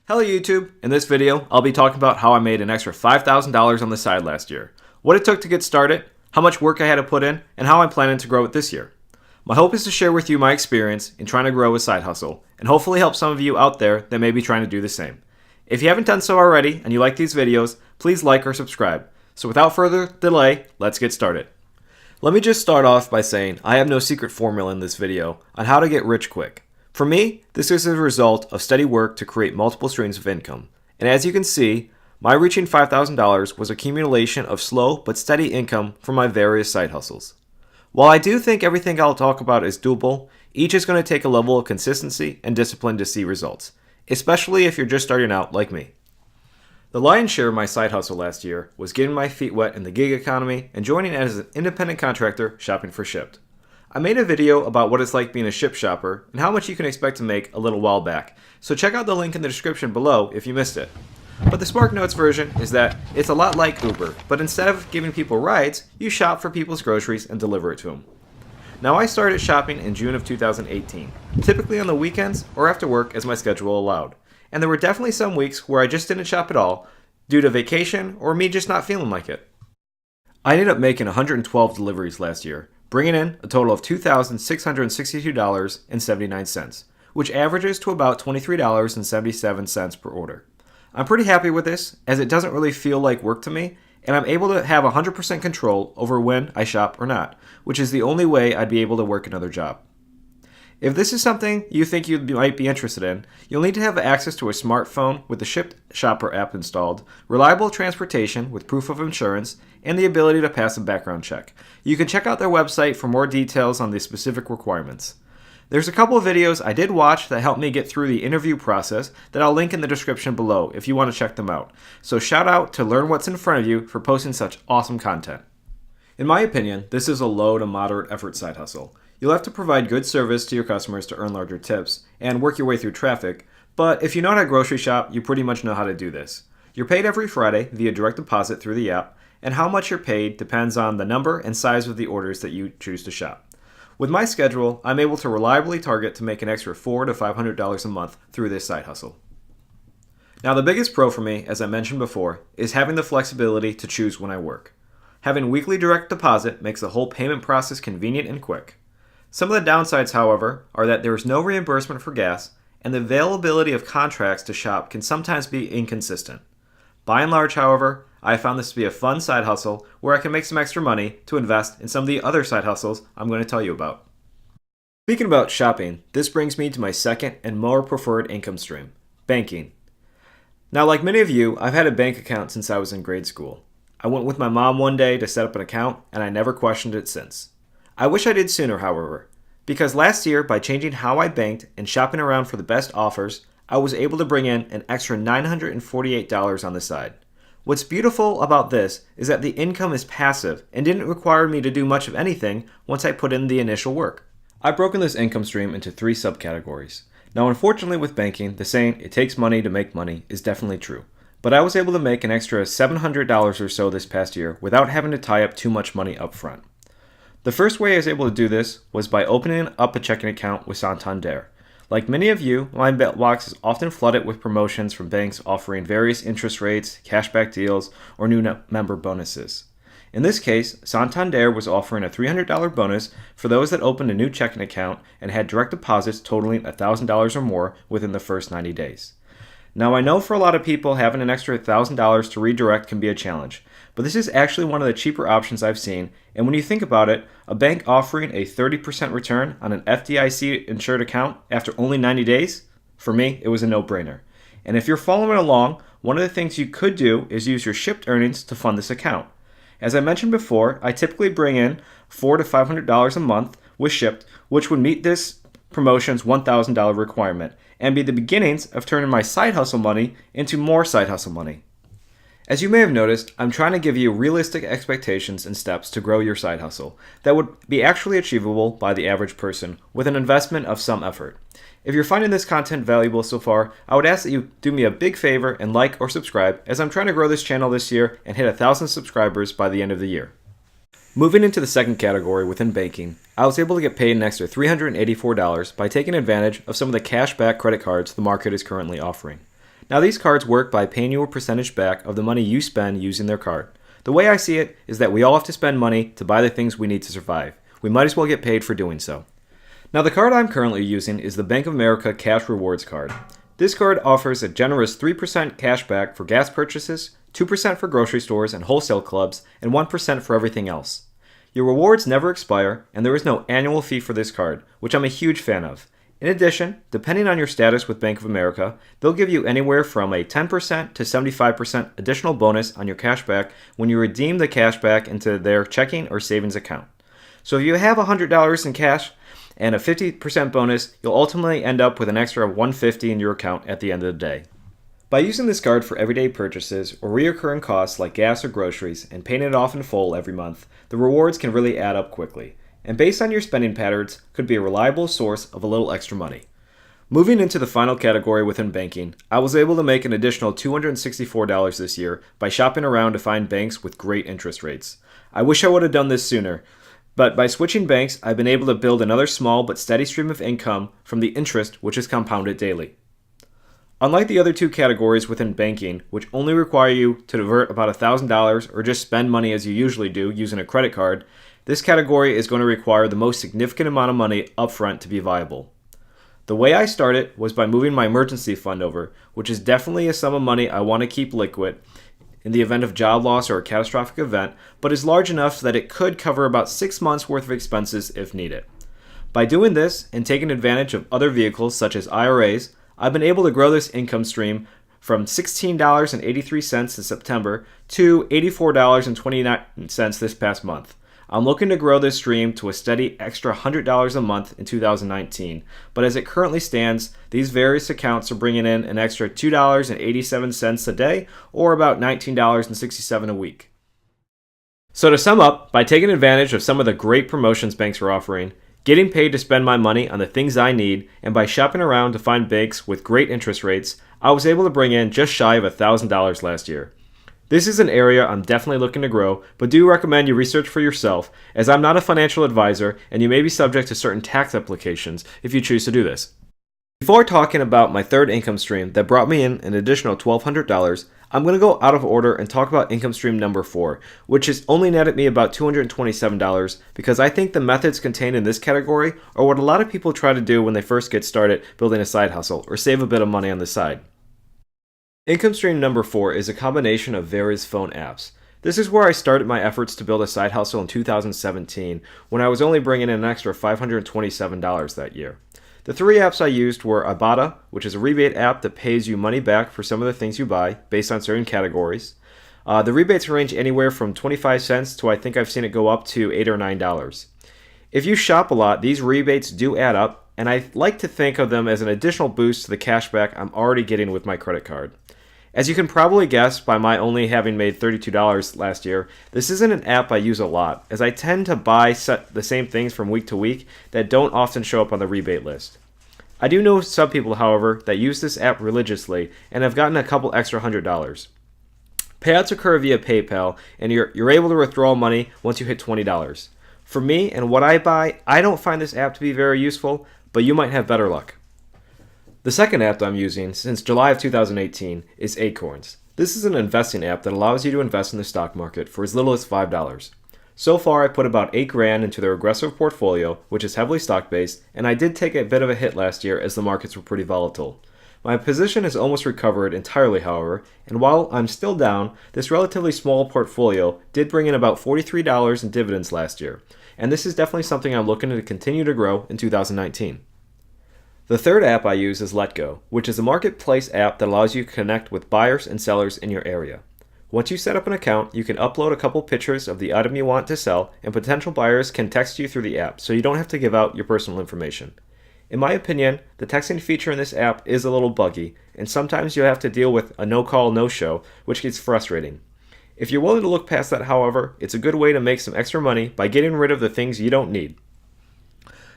Hello YouTube! In this video, I'll be talking about how I made an extra $5,000 on the side last year, what it took to get started, how much work I had to put in, and how I'm planning to grow it this year. My hope is to share with you my experience in trying to grow a side hustle, and hopefully help some of you out there that may be trying to do the same. If you haven't done so already and you like these videos, please like or subscribe. So without further delay, let's get started. Let me just start off by saying I have no secret formula in this video on how to get rich quick. For me, this is a result of steady work to create multiple streams of income. And as you can see, my reaching $5,000 was accumulation of slow but steady income from my various side hustles. While I do think everything I'll talk about is doable, each is going to take a level of consistency and discipline to see results, especially if you're just starting out like me. The lion's share of my side hustle last year was getting my feet wet in the gig economy and joining as an independent contractor shopping for Shipt. I made a video about what it's like being a Shipt shopper and how much you can expect to make a little while back, so check out the link in the description below if you missed it. But the SparkNotes version is that it's a lot like Uber, but instead of giving people rides, you shop for people's groceries and deliver it to them. Now I started shopping in June of 2018, typically on the weekends or after work as my schedule allowed. And there were definitely some weeks where I just didn't shop at all due to vacation or me just not feeling like it. I ended up making 112 deliveries last year, bringing in a total of $2,662.79, which averages to about $23.77 per order. I'm pretty happy with this, as it doesn't really feel like work to me, and I'm able to have 100% control over when I shop or not, which is the only way I'd be able to work another job. If this is something you think you might be interested in, you'll need to have access to a smartphone with the Shipt Shopper app installed, reliable transportation with proof of insurance, and the ability to pass a background check. You can check out their website for more details on the specific requirements. There's a couple of videos I did watch that helped me get through the interview process that I'll link in the description below if you want to check them out. So shout out to Learn What's in Front of You for posting such awesome content. In my opinion, this is a low to moderate effort side hustle. You'll have to provide good service to your customers to earn larger tips and work your way through traffic, but if you know how to grocery shop, you pretty much know how to do this. You're paid every Friday via direct deposit through the app, and how much you're paid depends on the number and size of the orders that you choose to shop. With my schedule, I'm able to reliably target to make an extra $400 to $500 a month through this side hustle. Now the biggest pro for me, as I mentioned before, is having the flexibility to choose when I work. Having weekly direct deposit makes the whole payment process convenient and quick. Some of the downsides, however, are that there is no reimbursement for gas, and the availability of contracts to shop can sometimes be inconsistent. By and large, however, I have found this to be a fun side hustle where I can make some extra money to invest in some of the other side hustles I'm going to tell you about. Speaking about shopping, this brings me to my second and more preferred income stream, banking. Now, like many of you, I've had a bank account since I was in grade school. I went with my mom one day to set up an account, and I never questioned it since. I wish I did sooner, however, because last year, by changing how I banked and shopping around for the best offers, I was able to bring in an extra $948 on the side. What's beautiful about this is that the income is passive and didn't require me to do much of anything once I put in the initial work. I've broken this income stream into 3 subcategories. Now, unfortunately with banking, the saying, "it takes money to make money," is definitely true. But I was able to make an extra $700 or so this past year without having to tie up too much money up front. The first way I was able to do this was by opening up a checking account with Santander. Like many of you, my mailbox is often flooded with promotions from banks offering various interest rates, cashback deals, or new member bonuses. In this case, Santander was offering a $300 bonus for those that opened a new checking account and had direct deposits totaling $1,000 or more within the first 90 days. Now I know for a lot of people having an extra $1,000 to redirect can be a challenge, but this is actually one of the cheaper options I've seen, and when you think about it, a bank offering a 30% return on an FDIC insured account after only 90 days, for me, it was a no-brainer. And if you're following along, one of the things you could do is use your Shipt earnings to fund this account. As I mentioned before, I typically bring in $400 to $500 a month with Shipt, which would meet this promotion's $1,000 requirement and be the beginnings of turning my side hustle money into more side hustle money. As you may have noticed, I'm trying to give you realistic expectations and steps to grow your side hustle that would be actually achievable by the average person with an investment of some effort. If you're finding this content valuable so far, I would ask that you do me a big favor and like or subscribe, as I'm trying to grow this channel this year and hit 1,000 subscribers by the end of the year. Moving into the second category within banking, I was able to get paid an extra $384 by taking advantage of some of the cashback credit cards the market is currently offering. Now, these cards work by paying you a percentage back of the money you spend using their card. The way I see it is that we all have to spend money to buy the things we need to survive. We might as well get paid for doing so. Now, the card I'm currently using is the Bank of America Cash Rewards card. This card offers a generous 3% cash back for gas purchases, 2% for grocery stores and wholesale clubs, and 1% for everything else. Your rewards never expire, and there is no annual fee for this card, which I'm a huge fan of. In addition, depending on your status with Bank of America, they'll give you anywhere from a 10% to 75% additional bonus on your cashback when you redeem the cashback into their checking or savings account. So if you have $100 in cash and a 50% bonus, you'll ultimately end up with an extra $150 in your account at the end of the day. By using this card for everyday purchases or recurring costs like gas or groceries and paying it off in full every month, the rewards can really add up quickly, and based on your spending patterns, could be a reliable source of a little extra money. Moving into the final category within banking, I was able to make an additional $264 this year by shopping around to find banks with great interest rates. I wish I would have done this sooner, but by switching banks, I've been able to build another small but steady stream of income from the interest which is compounded daily. Unlike the other two categories within banking, which only require you to divert about $1,000 or just spend money as you usually do using a credit card, this category is going to require the most significant amount of money upfront to be viable. The way I started was by moving my emergency fund over, which is definitely a sum of money I want to keep liquid in the event of job loss or a catastrophic event, but is large enough that it could cover about 6 months worth of expenses if needed. By doing this and taking advantage of other vehicles such as IRAs, I've been able to grow this income stream from $16.83 in September to $84.29 this past month. I'm looking to grow this stream to a steady extra $100 a month in 2019, but as it currently stands, these various accounts are bringing in an extra $2.87 a day, or about $19.67 a week. So to sum up, by taking advantage of some of the great promotions banks are offering, getting paid to spend my money on the things I need, and by shopping around to find banks with great interest rates, I was able to bring in just shy of $1,000 last year. This is an area I'm definitely looking to grow, but do recommend you research for yourself, as I'm not a financial advisor and you may be subject to certain tax applications if you choose to do this. Before talking about my third income stream that brought me in an additional $1,200, I'm going to go out of order and talk about income stream number 4, which has only netted me about $227 because I think the methods contained in this category are what a lot of people try to do when they first get started building a side hustle or save a bit of money on the side. Income stream number 4 is a combination of various phone apps. This is where I started my efforts to build a side hustle in 2017 when I was only bringing in an extra $527 that year. The 3 apps I used were Ibotta, which is a rebate app that pays you money back for some of the things you buy based on certain categories. The rebates range anywhere from 25 cents to I think I've seen it go up to $8 or $9. If you shop a lot, these rebates do add up, and I like to think of them as an additional boost to the cashback I'm already getting with my credit card. As you can probably guess by my only having made $32 last year, this isn't an app I use a lot, as I tend to buy the same things from week to week that don't often show up on the rebate list. I do know some people, however, that use this app religiously and have gotten a couple extra $100. Payouts occur via PayPal, and you're able to withdraw money once you hit $20. For me and what I buy, I don't find this app to be very useful, but you might have better luck. The second app that I'm using since July of 2018 is Acorns. This is an investing app that allows you to invest in the stock market for as little as $5. So far, I put about $8,000 into their aggressive portfolio, which is heavily stock-based, and I did take a bit of a hit last year as the markets were pretty volatile. My position has almost recovered entirely, however, and while I'm still down, this relatively small portfolio did bring in about $43 in dividends last year, and this is definitely something I'm looking to continue to grow in 2019. The third app I use is LetGo, which is a marketplace app that allows you to connect with buyers and sellers in your area. Once you set up an account, you can upload a couple pictures of the item you want to sell, and potential buyers can text you through the app, so you don't have to give out your personal information. In my opinion, the texting feature in this app is a little buggy, and sometimes you have to deal with a no-call, no-show, which gets frustrating. If you're willing to look past that, however, it's a good way to make some extra money by getting rid of the things you don't need.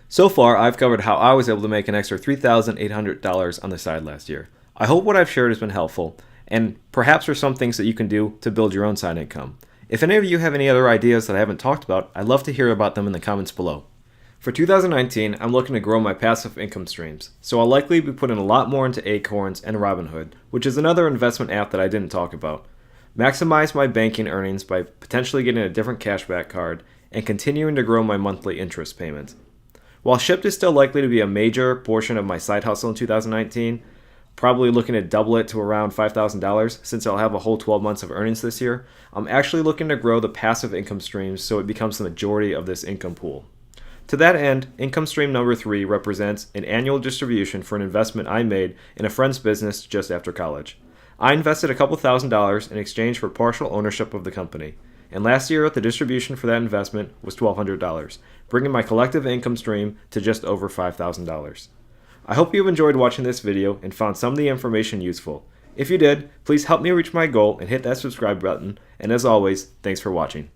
So far, I've covered how I was able to make an extra $3,800 on the side last year. I hope what I've shared has been helpful, and perhaps there's some things that you can do to build your own side income. If any of you have any other ideas that I haven't talked about, I'd love to hear about them in the comments below. For 2019, I'm looking to grow my passive income streams, so I'll likely be putting a lot more into Acorns and Robinhood, which is another investment app that I didn't talk about. Maximize my banking earnings by potentially getting a different cashback card and continuing to grow my monthly interest payments. While Shipt is still likely to be a major portion of my side hustle in 2019, probably looking to double it to around $5,000 since I'll have a whole 12 months of earnings this year, I'm actually looking to grow the passive income streams so it becomes the majority of this income pool. To that end, income stream number 3 represents an annual distribution for an investment I made in a friend's business just after college. I invested a couple $1,000s in exchange for partial ownership of the company, and last year the distribution for that investment was $1,200, bringing my collective income stream to just over $5,000. I hope you've enjoyed watching this video and found some of the information useful. If you did, please help me reach my goal and hit that subscribe button, and as always, thanks for watching.